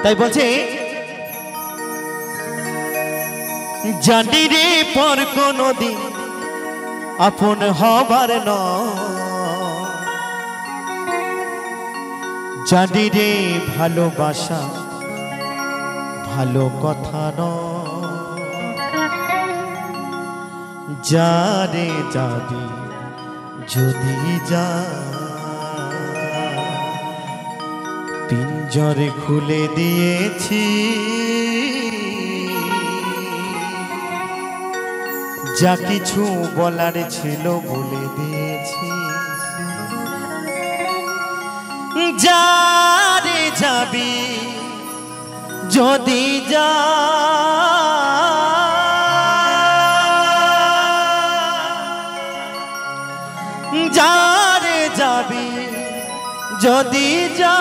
তাই বলছে জানি রে পর কোনদিন আপন হবার নয়, জানি রে ভালোবাসা ভালো কথা নয়, যারে যাবি যদি যা পিঞ্জরে খুলে দিয়েছি, যা কিছু বলার ছিল বলে দিয়েছি, যারে যাবি যদি যা যারে যাবি যদি যা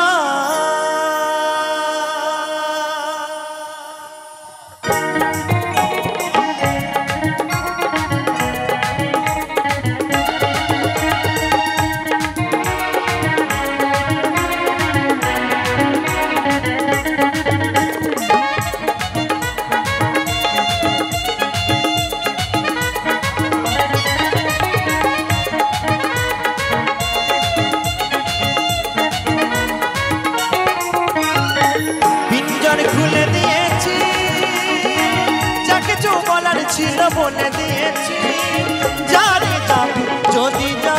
খুলে দিয়েছি, যা কিছু বলার ছিল বলে দিয়েছি, যারে যাবি যদি যা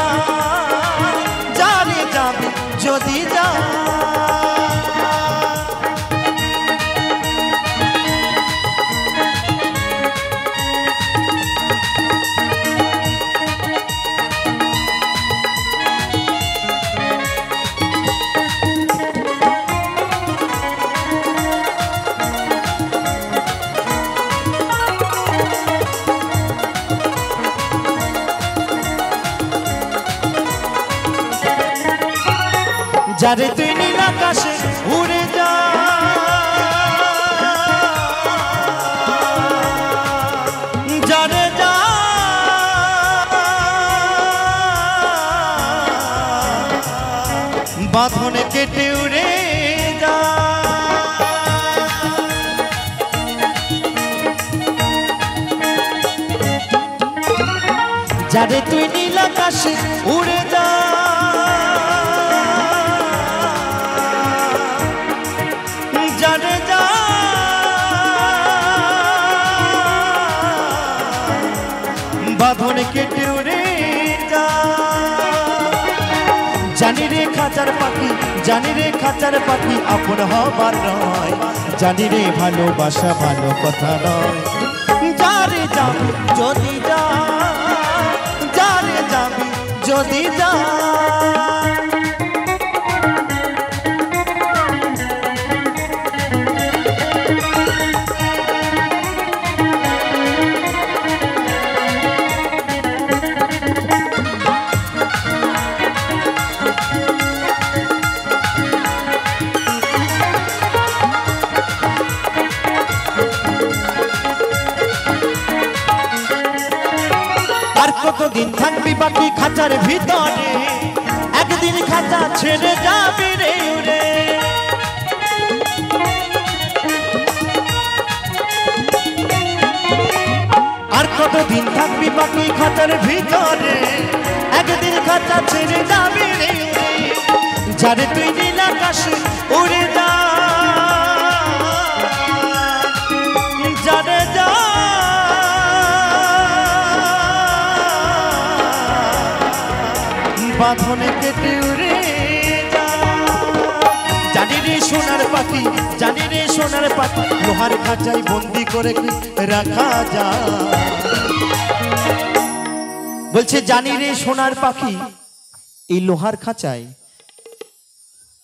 যারে যাবি যদি যা যারে তুই নীল আকাশে উড়ে যা, যারে যা বাঁধনে কেটে উড়ে যা, যারে তুই নীল আকাশে উড়ে যা, যারে যা বাঁধনে কেটে উড়ে যা, জানি রে খাঁচার পাখি জানি রে খাঁচার পাখি আপন হবার নয়, জানি রে ভালোবাসা ভালো কথা নয়, যারে যাবি যদি যা যারে যাবি যদি যা কতদিন থাকবি বাকি খাঁচার ভিতরে, একদিন খাঁচা ছেড়ে যাবি রে উড়ে, আর কতদিন থাকবি বাকি খাঁচার ভিতরে, একদিন খাঁচা ছেড়ে যাবি রে উড়ে, যারে তুই নীল আকাশে উড়ে যা যারে যা বাঁধনে কেটে উড়ে যা, জানি রে সোনার পাখি জানি রে সোনার পাখি লোহার খাঁচায় বন্দি করে কি রাখা যায়, বলছে জানি রে সোনার পাখি এই লোহার খাঁচায়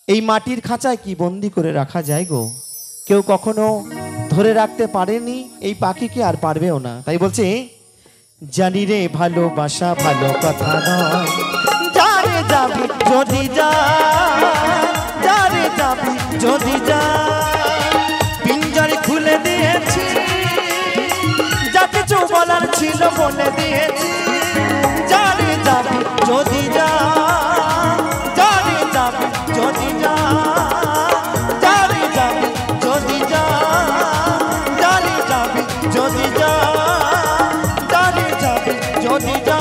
এই মাটির খাঁচায় কি বন্দি করে রাখা যায় গো, কেউ কখনো ধরে রাখতে পারেনি এই পাখিকে আর পারবেও না, তাই বলছে জানি রে ভালোবাসা ভালো কথা নয়, যারে যাবি যদি যা যারে যাবি যদি যা পিঞ্জরে খুলে দিয়েছি, যা কিছু বলার ছিল বলে দিয়েছি, যারে যাবি যদি যা যারে যাবি যদি যা যদি যা